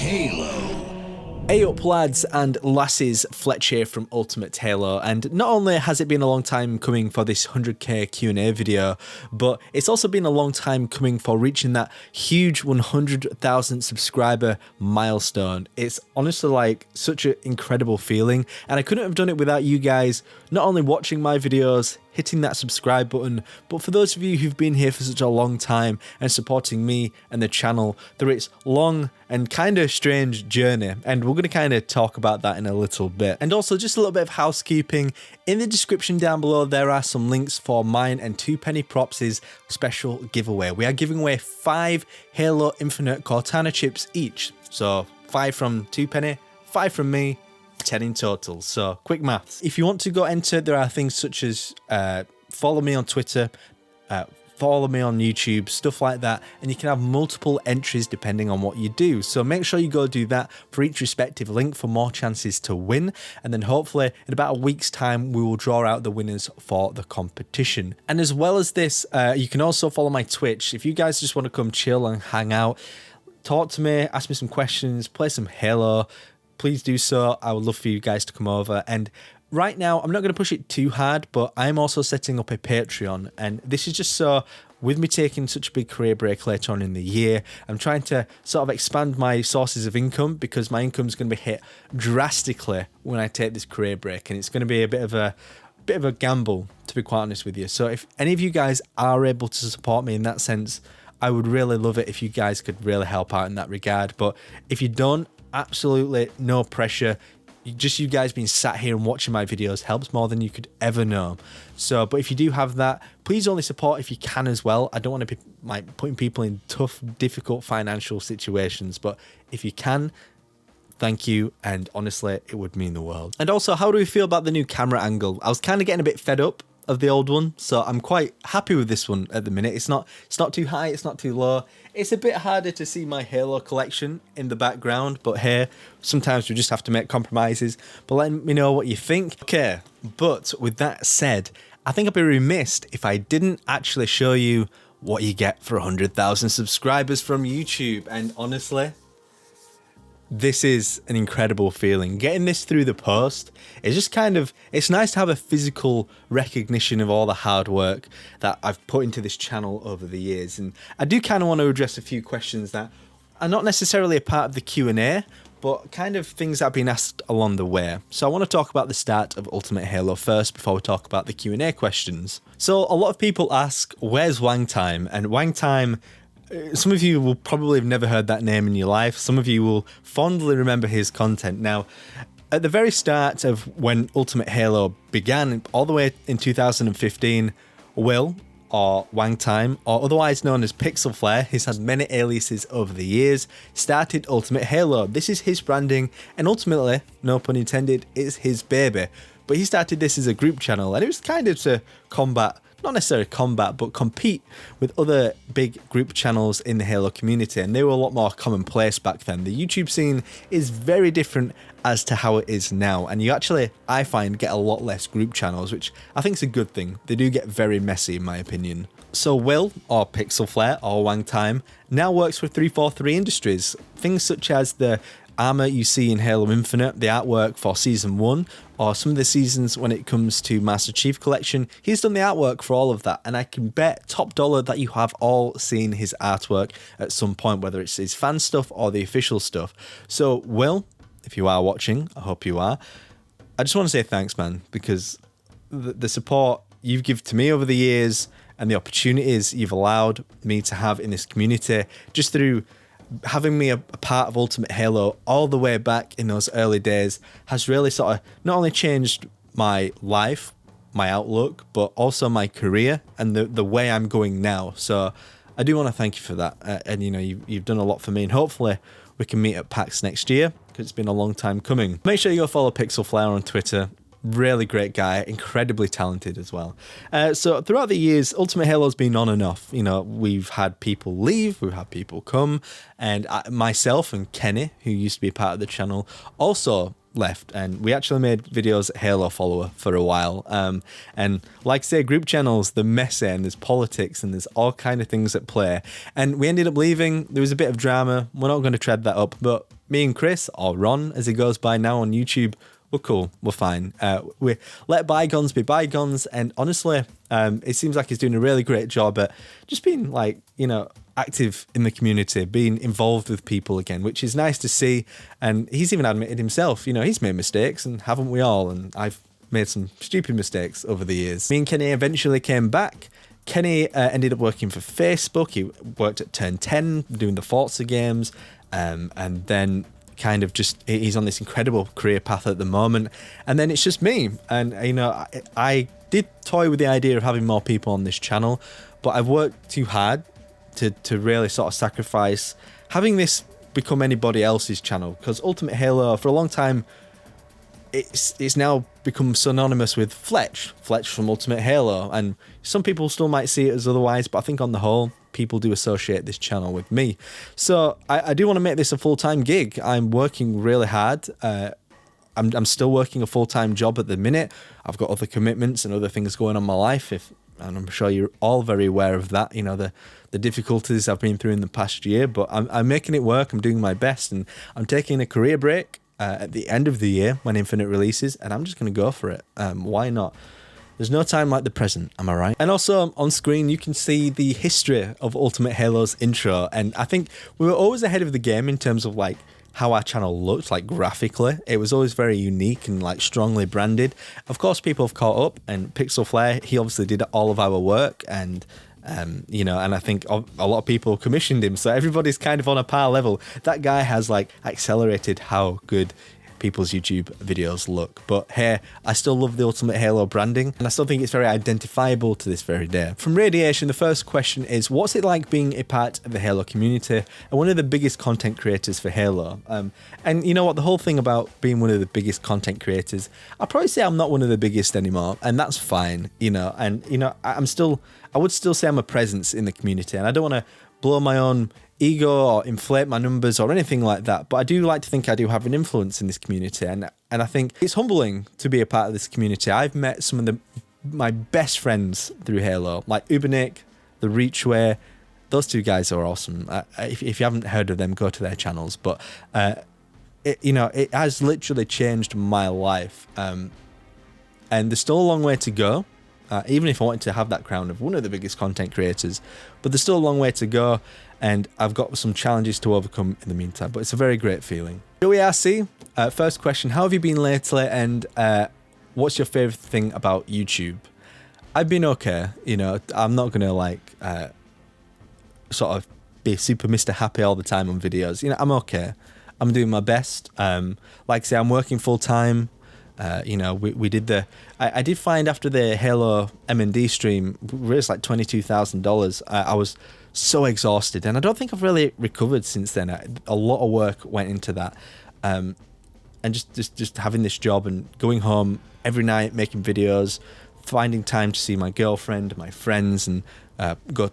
Halo. Hey up lads and lasses, Fletch here from Ultimate Halo, and not only has it been a long time coming for this 100k Q&A video, but it's also been a long time coming for reaching that huge 100,000 subscriber milestone. It's honestly like such an incredible feeling, and I couldn't have done it without you guys not only watching my videos, hitting that subscribe button, but for those of you who've been here for such a long time and supporting me and the channel through its long and kind of strange journey, and we're going to kind of talk about that in a little bit. And also just a little bit of housekeeping. In the description down below there are some links for mine and TwoPennyProps' special giveaway. We are giving away 5 Halo Infinite Cortana chips each, so 5 from 2Penny, 5 from me, 10 in total. So quick maths. If you want to go enter, there are things such as follow me on Twitter, follow me on YouTube, stuff like that, and you can have multiple entries depending on what you do. So make sure you go do that for each respective link for more chances to win, and then hopefully in about a week's time we will draw out the winners for the competition. And as well as this, you can also follow my Twitch. If you guys just want to come chill and hang out, talk to me, ask me some questions, play some Halo, please do so. I would love for you guys to come over. And right now, I'm not going to push it too hard, but I'm also setting up a Patreon. And this is just so, with me taking such a big career break later on in the year, I'm trying to sort of expand my sources of income, because my income is going to be hit drastically when I take this career break. And it's going to be a bit of a gamble, to be quite honest with you. So if any of you guys are able to support me in that sense, I would really love it if you guys could really help out in that regard. But if you don't, absolutely no pressure. Just you guys being sat here and watching my videos helps more than you could ever know. So, but if you do have that, please only support if you can as well. I don't want to be like putting people in tough, difficult financial situations, but if you can, thank you, and honestly, it would mean the world. And also, how do we feel about the new camera angle? I was kind of getting a bit fed up of the old one, so I'm quite happy with this one at the minute. It's not too high, it's not too low. It's a bit harder to see my Halo collection in the background, but hey, sometimes we just have to make compromises. But let me know what you think. Okay, but with that said, I think I'd be remiss if I didn't actually show you what you get for 100,000 subscribers from YouTube. And honestly, this is an incredible feeling. Getting this through the post is just kind of, it's nice to have a physical recognition of all the hard work that I've put into this channel over the years. And I do kind of want to address a few questions that are not necessarily a part of the Q&A, but kind of things that have been asked along the way. So I want to talk about the start of Ultimate Halo first before we talk about the Q&A questions. So a lot of people ask, where's Wang Time? And Wang Time, some of you will probably have never heard that name in your life. Some of you will fondly remember his content. Now, at the very start of when Ultimate Halo began, all the way in 2015, Will, or Wang Time, or otherwise known as Pixelflare, he's had many aliases over the years, started Ultimate Halo. This is his branding, and ultimately, no pun intended, it's his baby. But he started this as a group channel, and it was kind of to combat, not necessarily combat, but compete with other big group channels in the Halo community, and they were a lot more commonplace back then. The YouTube scene is very different as to how it is now, and you actually, I find, get a lot less group channels, which I think is a good thing. They do get very messy in my opinion. So Will, or Pixelflare, or Wang Time, now works for 343 Industries. Things such as the armor you see in Halo Infinite, the artwork for Season 1, or some of the seasons when it comes to Master Chief Collection, he's done the artwork for all of that, and I can bet top dollar that you have all seen his artwork at some point, whether it's his fan stuff or the official stuff. So Will, if you are watching, I hope you are, I just want to say thanks, man, because the support you've given to me over the years and the opportunities you've allowed me to have in this community, just through having me a part of Ultimate Halo all the way back in those early days, has really sort of not only changed my life, my outlook, but also my career and the way I'm going now. So I do want to thank you for that. And you know, you've done a lot for me, and hopefully we can meet at PAX next year, because it's been a long time coming. Make sure you go follow Pixelflare on Twitter. Really great guy, incredibly talented as well. So throughout the years, Ultimate Halo's been on and off. You know, we've had people leave, we've had people come, and myself and Kenny, who used to be part of the channel, also left, and we actually made videos at Halo Follower for a while. And like I say, group channels, they're messy, and there's politics, and there's all kind of things at play. And we ended up leaving. There was a bit of drama. We're not going to tread that up, but me and Chris, or Ron as he goes by now on YouTube, we're cool, we're fine. We let bygones be bygones, and honestly, it seems like he's doing a really great job at just being like, you know, active in the community, being involved with people again, which is nice to see. And he's even admitted himself, you know, he's made mistakes, and haven't we all? And I've made some stupid mistakes over the years. Me and Kenny eventually came back. Kenny ended up working for Facebook. He worked at Turn 10 doing the Forza games, and then kind of just, he's on this incredible career path at the moment. And then it's just me. And, you know, I did toy with the idea of having more people on this channel, but I've worked too hard to really sort of sacrifice having this become anybody else's channel, because Ultimate Halo for a long time, it's now become synonymous with Fletch from Ultimate Halo, and some people still might see it as otherwise, but I think on the whole, people do associate this channel with me. So I do want to make this a full-time gig. I'm working really hard. I'm still working a full-time job at the minute. I've got other commitments and other things going on in my life, and I'm sure you're all very aware of that, you know, the difficulties I've been through in the past year, but I'm making it work. I'm doing my best, and I'm taking a career break at the end of the year when Infinite releases, and I'm just going to go for it. Why not? There's no time like the present, am I right? And also on screen, you can see the history of Ultimate Halo's intro, and I think we were always ahead of the game in terms of like how our channel looked, like graphically. It was always very unique and like strongly branded. Of course, people have caught up, and Pixelflare, he obviously did all of our work, and you know, and I think a lot of people commissioned him, so everybody's kind of on a par level. That guy has like accelerated how good people's YouTube videos look. But hey, I still love the Ultimate Halo branding, and I still think it's very identifiable to this very day. From Radiation, the first question is, what's it like being a part of the Halo community and one of the biggest content creators for Halo? And you know what, the whole thing about being one of the biggest content creators, I'll probably say I'm not one of the biggest anymore, and that's fine, you know. And you know, I would still say I'm a presence in the community, and I don't want to blow my own ego or inflate my numbers or anything like that, but I do like to think I do have an influence in this community, and I think it's humbling to be a part of this community. I've met some of my best friends through Halo, like Ubernick, the Reachway. Those two guys are awesome. If you haven't heard of them, go to their channels. But you know, it has literally changed my life, and there's still a long way to go. Even if I wanted to have that crown of one of the biggest content creators, but there's still a long way to go, and I've got some challenges to overcome in the meantime, but it's a very great feeling. Joey RC, first question, how have you been lately, and what's your favorite thing about YouTube? I've been okay, you know, I'm not gonna like sort of be super Mr. Happy all the time on videos, you know, I'm okay. I'm doing my best. Like I say, I'm working full time. You know, we did I did find after the Halo M&D stream, we raised like $22,000. I was so exhausted, and I don't think I've really recovered since then. A lot of work went into that, and just having this job and going home every night, making videos, finding time to see my girlfriend, my friends, and go,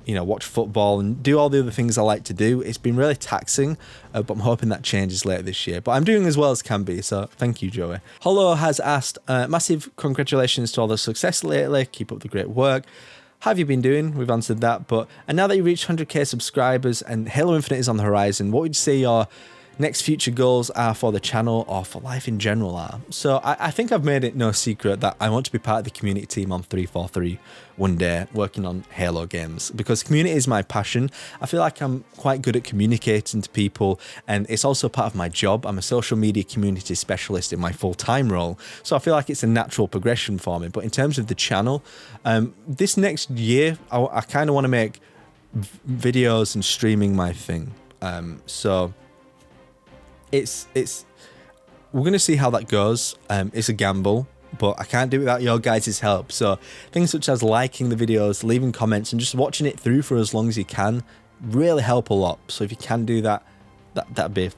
you know, watch football and do all the other things I like to do. It's been really taxing, but I'm hoping that changes later this year. But I'm doing as well as can be, so thank you, Joey. Hollow has asked, massive congratulations to all the success lately. Keep up the great work. How have you been doing? We've answered that. And now that you reached 100k subscribers and Halo Infinite is on the horizon, what would you say your next future goals are for the channel or for life in general are? So I think I've made it no secret that I want to be part of the community team on 343 one day, working on Halo games, because community is my passion. I feel like I'm quite good at communicating to people, and it's also part of my job. I'm a social media community specialist in my full-time role, so I feel like it's a natural progression for me. But in terms of the channel, this next year, I kind of want to make videos and streaming my thing. So we're gonna see how that goes. It's a gamble, but I can't do it without your guys' help. So things such as liking the videos, leaving comments, and just watching it through for as long as you can really help a lot. So if you can do that, that'd be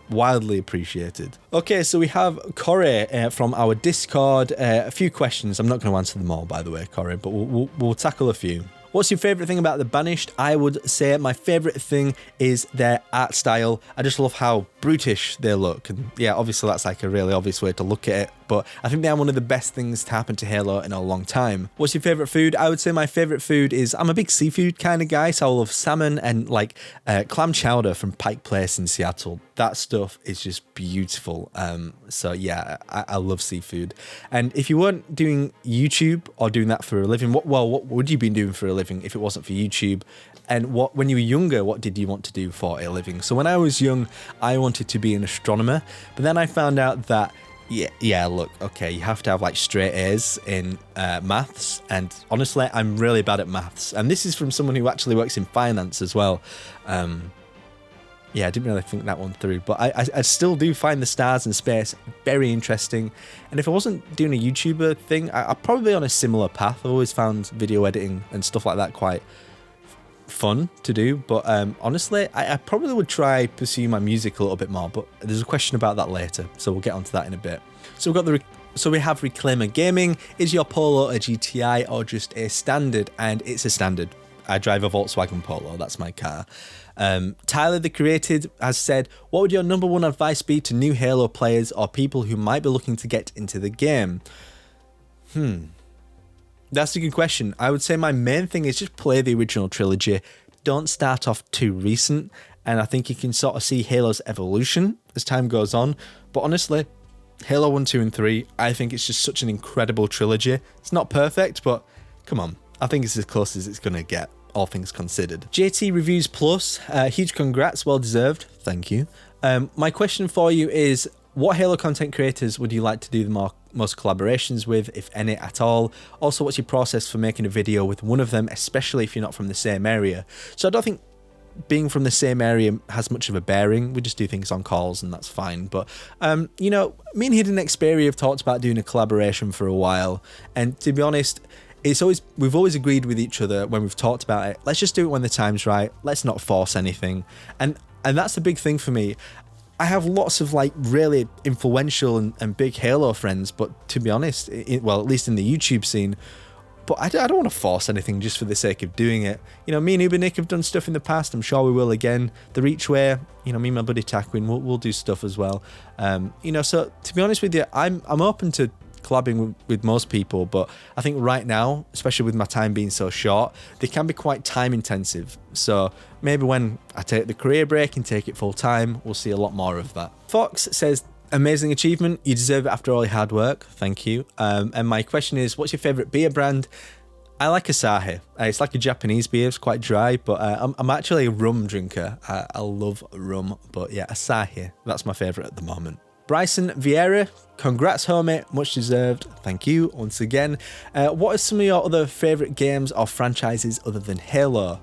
wildly appreciated. Okay, so we have Corey from our Discord. A few questions. I'm not going to answer them all, by the way, Corey, but we'll tackle a few. What's your favourite thing about the Banished? I would say my favourite thing is their art style. I just love how brutish they look. And yeah, obviously that's like a really obvious way to look at it. but I think they are one of the best things to happen to Halo in a long time. What's your favourite food? I would say my favourite food is, I'm a big seafood kind of guy, so I love salmon and like clam chowder from Pike Place in Seattle. That stuff is just beautiful. So yeah, I love seafood. And if you weren't doing YouTube or doing that for a living, what would you be doing for a living if it wasn't for YouTube? And when you were younger, what did you want to do for a living? So when I was young, I wanted to be an astronomer, but then I found out that yeah, look, okay, you have to have like straight A's in maths, and honestly, I'm really bad at maths. And this is from someone who actually works in finance as well. Yeah, I didn't really think that one through, but I still do find the stars and space very interesting. And if I wasn't doing a YouTuber thing, I'd probably be on a similar path. I've always found video editing and stuff like that quite fun to do, but honestly, I probably would try pursue my music a little bit more, but there's a question about that later, so we'll get onto that in a bit. So we have Reclaimer Gaming. Is your Polo a GTI or just a standard? And it's a standard. I drive a Volkswagen Polo, that's my car. Tyler the Created has said, what would your number one advice be to new Halo players or people who might be looking to get into the game? That's a good question. I would say my main thing is just play the original trilogy. Don't start off too recent, and I think you can sort of see Halo's evolution as time goes on. But honestly, Halo 1, 2 and 3, I think it's just such an incredible trilogy. It's not perfect, but come on, I think it's as close as it's going to get, all things considered. JT Reviews Plus, huge congrats, well deserved, thank you. My question for you is, what Halo content creators would you like to do the most collaborations with, if any at all? Also, what's your process for making a video with one of them, especially if you're not from the same area? So I don't think being from the same area has much of a bearing. We just do things on calls and that's fine. But, you know, me and Hidden Xperia have talked about doing a collaboration for a while. And to be honest, we've always agreed with each other when we've talked about it. Let's just do it when the time's right. Let's not force anything. And that's the big thing for me. I have lots of like really influential and big Halo friends, but to be honest, well, at least in the YouTube scene, but I don't want to force anything just for the sake of doing it. You know, me and Ubernick have done stuff in the past. I'm sure we will again. The Reachway, you know, me and my buddy Takwin, we'll do stuff as well. You know, so to be honest with you, I'm open to collabing with most people, but I think right now, especially with my time being so short, they can be quite time intensive. So maybe when I take the career break and take it full time, we'll see a lot more of that. Fox says, amazing achievement, you deserve it after all your hard work, thank you. And my question is, what's your favourite beer brand? I like Asahi. It's like a Japanese beer, it's quite dry, but I'm actually a rum drinker. I love rum, but yeah, Asahi, that's my favourite at the moment. Bryson Vieira, congrats homie, much deserved, thank you once again. What are some of your other favourite games or franchises other than Halo?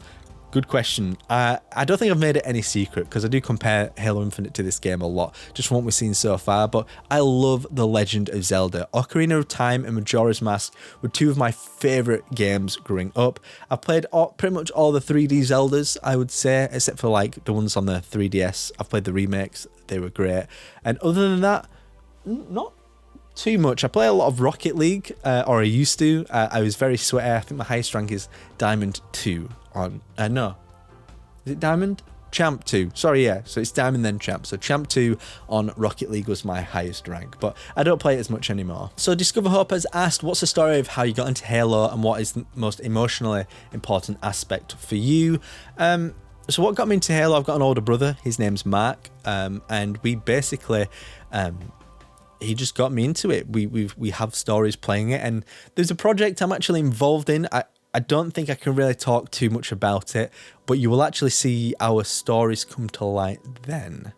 Good question. I don't think I've made it any secret because I do compare Halo Infinite to this game a lot, just from what we've seen so far, but I love The Legend of Zelda. Ocarina of Time and Majora's Mask were two of my favourite games growing up. I've played pretty much all the 3D Zeldas, I would say, except for like the ones on the 3DS. I've played the remakes, they were great. And other than that, not too much. I play a lot of Rocket League, or I used to. I was very sweaty. I think my highest rank is Diamond 2 on, no. Is it Diamond? Champ 2. Sorry, yeah. So it's Diamond then Champ. So Champ 2 on Rocket League was my highest rank, but I don't play it as much anymore. So Discover Hope has asked, what's the story of how you got into Halo and what is the most emotionally important aspect for you? So what got me into Halo, I've got an older brother, his name's Mark, and we basically, he just got me into it. We have stories playing it, and there's a project I'm actually involved in. I don't think I can really talk too much about it, but you will actually see our stories come to light then.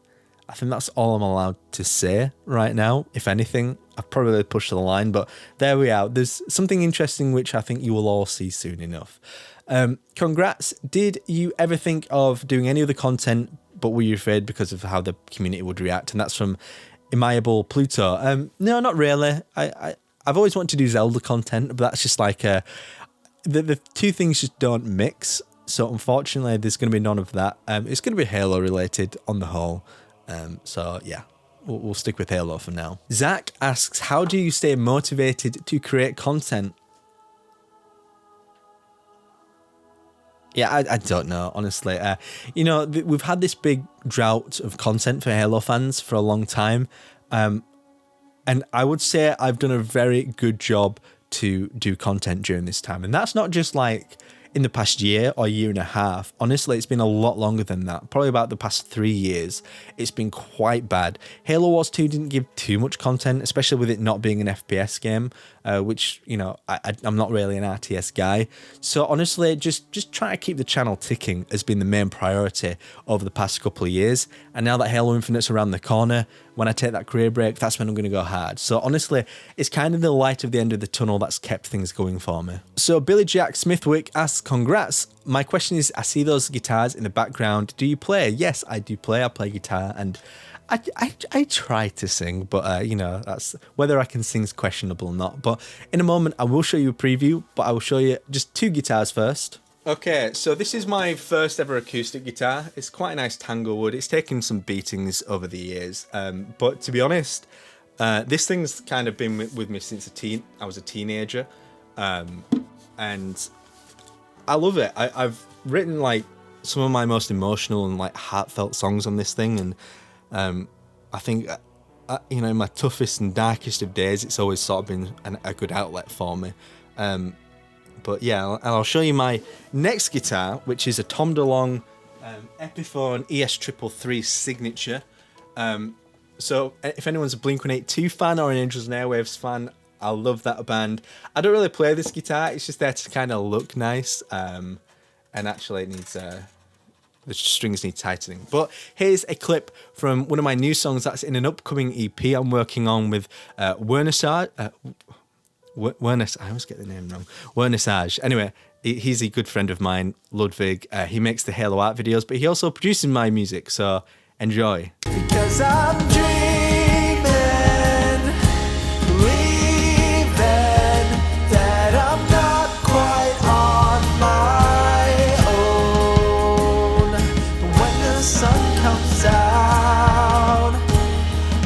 I think that's all I'm allowed to say right now. If anything, I've probably pushed the line, but there we are. There's something interesting which I think you will all see soon enough. Congrats. Did you ever think of doing any other content, but were you afraid because of how the community would react? And that's from Amiable Pluto. No, not really. I've always wanted to do Zelda content, but that's just like the two things just don't mix. So unfortunately, there's going to be none of that. It's going to be Halo related on the whole. So yeah, we'll stick with Halo for now. Zach asks, how do you stay motivated to create content? Yeah, I don't know, honestly. You know, we've had this big drought of content for Halo fans for a long time. And I would say I've done a very good job to do content during this time. And that's not just like in the past year or year and a half. Honestly, it's been a lot longer than that. Probably about the past 3 years. It's been quite bad. Halo Wars 2 didn't give too much content, especially with it not being an FPS game, which, you know, I'm not really an RTS guy. So honestly, just trying to keep the channel ticking has been the main priority over the past couple of years. And now that Halo Infinite's around the corner, when I take that career break, that's when I'm going to go hard. So honestly, it's kind of the light of the end of the tunnel that's kept things going for me. So Billy Jack Smithwick asks, congrats. My question is, I see those guitars in the background. Do you play? Yes, I do play. I play guitar and I try to sing, but you know, that's whether I can sing is questionable or not. But in a moment, I will show you a preview, but I will show you just 2 guitars first. Okay, so this is my first ever acoustic guitar. It's quite a nice Tanglewood. It's taken some beatings over the years, but to be honest, this thing's kind of been with me since I was a teenager, and I love it. I've written like some of my most emotional and like heartfelt songs on this thing, and I think you know, in my toughest and darkest of days, it's always sort of been a good outlet for me. But yeah, I'll show you my next guitar, which is a Tom DeLonge Epiphone ES333 Signature. So if anyone's a Blink-182 fan or an Angels and Airwaves fan, I love that band. I don't really play this guitar, it's just there to kind of look nice. And actually it needs, the strings need tightening. But here's a clip from one of my new songs that's in an upcoming EP I'm working on with Wernisage. I always get the name wrong. Wernisage. Anyway, he's a good friend of mine, Ludwig. He makes the Halo art videos, but he also produces my music, so enjoy. Because I'm dreaming, believing that I'm not quite on my own. When the sun comes out,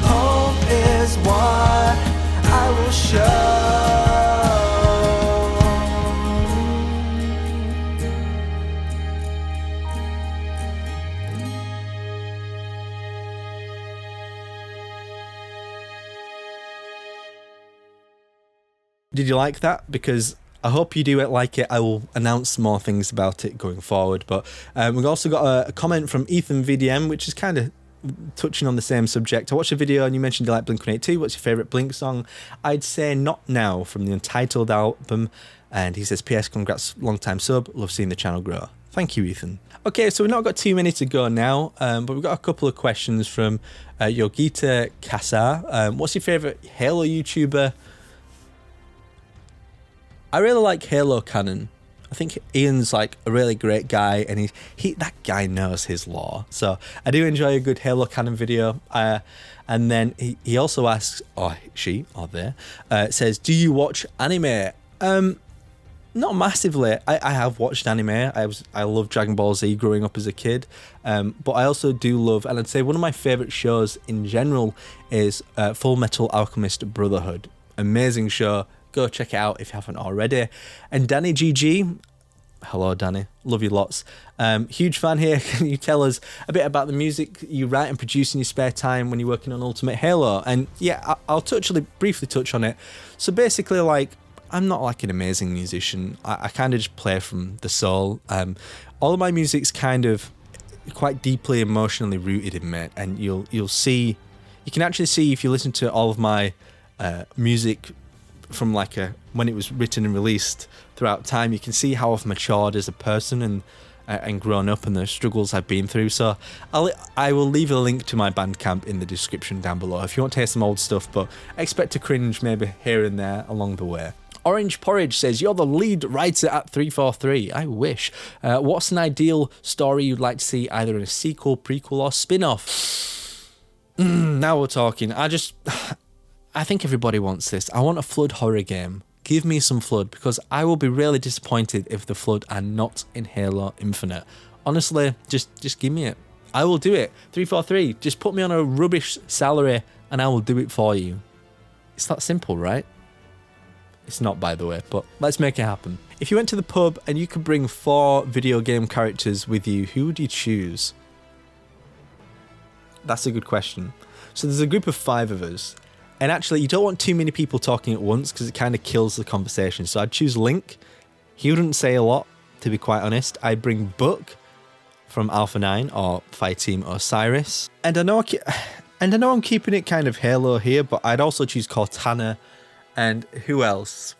hope is what I will show. Did you like that? Because I hope you do like it. I will announce more things about it going forward. But we've also got a comment from Ethan VDM, which is kind of touching on the same subject. I watched a video and you mentioned you like Blink-182. What's your favourite Blink song? I'd say Not Now from the Untitled album. And he says, P.S. Congrats, long time sub. Love seeing the channel grow. Thank you, Ethan. Okay, so we've not got too many to go now, but we've got a couple of questions from Yogita Kasar. What's your favourite Halo YouTuber? I really like Halo Canon. I think Ian's like a really great guy, and that guy knows his lore. So I do enjoy a good Halo Canon video. And then he also asks, or she, or they, says, do you watch anime? Not massively. I have watched anime. I love Dragon Ball Z growing up as a kid. But I also do love, and I'd say one of my favourite shows in general is Full Metal Alchemist Brotherhood. Amazing show. Go check it out if you haven't already. And Danny GG, hello Danny, love you lots. Huge fan here. Can you tell us a bit about the music you write and produce in your spare time when you're working on Ultimate Halo? And yeah, I'll briefly touch on it. So basically, like, I'm not like an amazing musician. I kind of just play from the soul. All of my music's kind of quite deeply emotionally rooted in me, and you can actually see if you listen to all of my music from like when it was written and released throughout time, you can see how I've matured as a person and grown up and the struggles I've been through. So I will leave a link to my Bandcamp in the description down below if you want to hear some old stuff, but expect to cringe maybe here and there along the way. Orange Porridge says, you're the lead writer at 343. I wish. What's an ideal story you'd like to see either in a sequel, prequel, or spin-off? Now we're talking. I think everybody wants this. I want a Flood horror game. Give me some Flood, because I will be really disappointed if the Flood are not in Halo Infinite. Honestly, just give me it. I will do it. 343, just put me on a rubbish salary and I will do it for you. It's that simple, right? It's not, by the way, but let's make it happen. If you went to the pub and you could bring 4 video game characters with you, who would you choose? That's a good question. So there's a group of 5 of us. And actually, you don't want too many people talking at once because it kind of kills the conversation. So I'd choose Link. He wouldn't say a lot, to be quite honest. I'd bring Buck from Alpha 9 or Fireteam Osiris. And I know I'm keeping it kind of Halo here, but I'd also choose Cortana. And who else?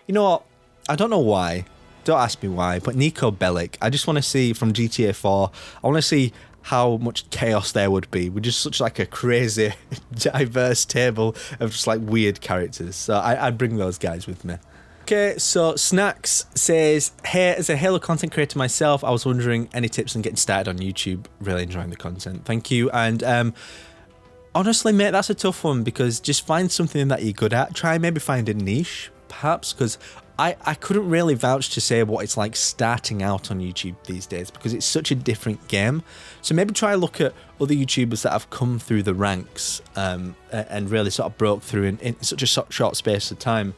You know what? I don't know why. Don't ask me why, but Nico Bellic. I just want to see from GTA 4, I want to see how much chaos there would be with just such like a crazy, diverse table of just like weird characters. So I'd bring those guys with me. Okay, so Snacks says, hey, as a Halo content creator myself, I was wondering any tips on getting started on YouTube. Really enjoying the content. Thank you. And honestly, mate, that's a tough one because just find something that you're good at. Try maybe find a niche, perhaps, because I couldn't really vouch to say what it's like starting out on YouTube these days because it's such a different game. So maybe try look at other YouTubers that have come through the ranks and really sort of broke through in such a short space of time.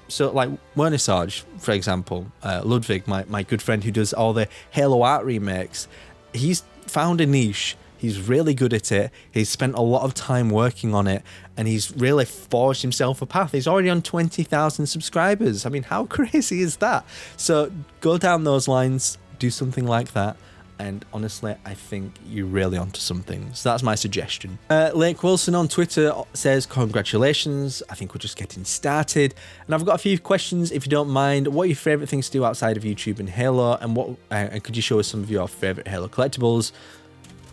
So like Wernisage, for example, Ludwig, my good friend who does all the Halo art remakes, he's found a niche. He's really good at it. He's spent a lot of time working on it and he's really forged himself a path. He's already on 20,000 subscribers. I mean, how crazy is that? So go down those lines, do something like that. And honestly, I think you're really onto something. So that's my suggestion. Lake Wilson on Twitter says, congratulations. I think we're just getting started. And I've got a few questions, if you don't mind. What are your favourite things to do outside of YouTube and Halo? And could you show us some of your favourite Halo collectibles?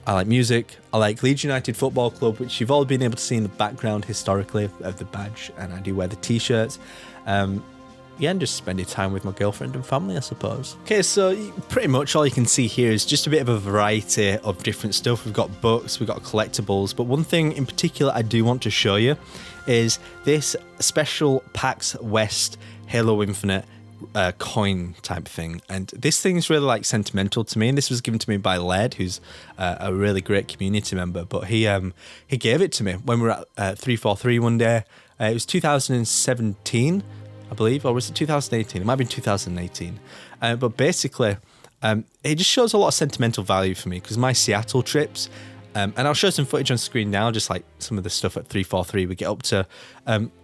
I like music. I like Leeds United Football Club, which you've all been able to see in the background historically of the badge. And I do wear the t-shirts. Yeah, and just spending time with my girlfriend and family, I suppose. Okay, so pretty much all you can see here is just a bit of a variety of different stuff. We've got books, we've got collectibles, but one thing in particular I do want to show you is this special PAX West Halo Infinite coin type thing. And this thing's really like sentimental to me, and this was given to me by Laird, who's a really great community member, but he gave it to me when we were at 343 one day. It was 2017, I believe, or was it 2018? It might have been 2018. But basically, it just shows a lot of sentimental value for me because my Seattle trips, and I'll show some footage on screen now, just like some of the stuff at 343 we get up to.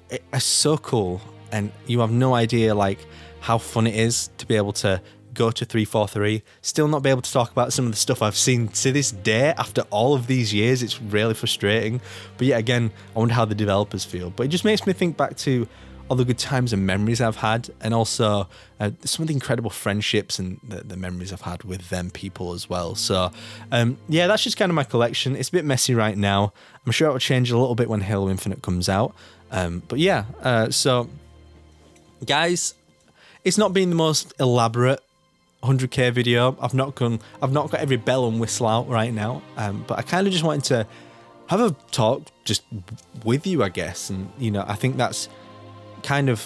It's so cool, and you have no idea like how fun it is to be able to go to 343, still not be able to talk about some of the stuff I've seen to this day after all of these years. It's really frustrating. But yet again, I wonder how the developers feel. But it just makes me think back to all the good times and memories I've had, and also some of the incredible friendships and the memories I've had with them people as well. So yeah, that's just kind of my collection. It's a bit messy right now. I'm sure it will change a little bit when Halo Infinite comes out. But yeah, so guys, it's not been the most elaborate 100k video. I've not got every bell and whistle out right now, but I kind of just wanted to have a talk just with you, I guess. And you know, I think that's kind of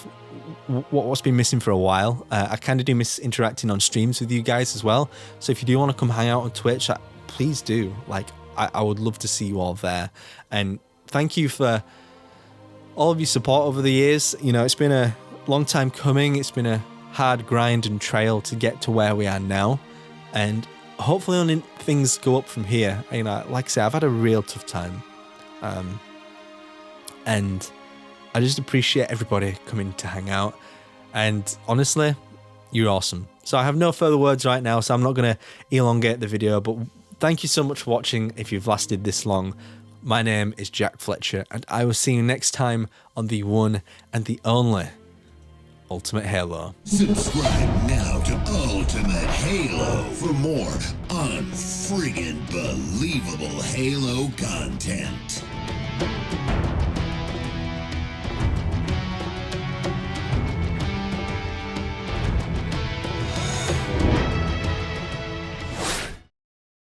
what's been missing for a while. I kind of do miss interacting on streams with you guys as well. So if you do want to come hang out on Twitch, please do. Like, I would love to see you all there. And thank you for all of your support over the years. You know, it's been a long time coming. It's been a hard grind and trail to get to where we are now. And hopefully only things go up from here. You know, like I say, I've had a real tough time. And I just appreciate everybody coming to hang out. And honestly, you're awesome. So I have no further words right now, so I'm not going to elongate the video. But thank you so much for watching if you've lasted this long. My name is Jack Fletcher, and I will see you next time on the one and the only Ultimate Halo. Subscribe now to Ultimate Halo for more unfriggin' believable Halo content.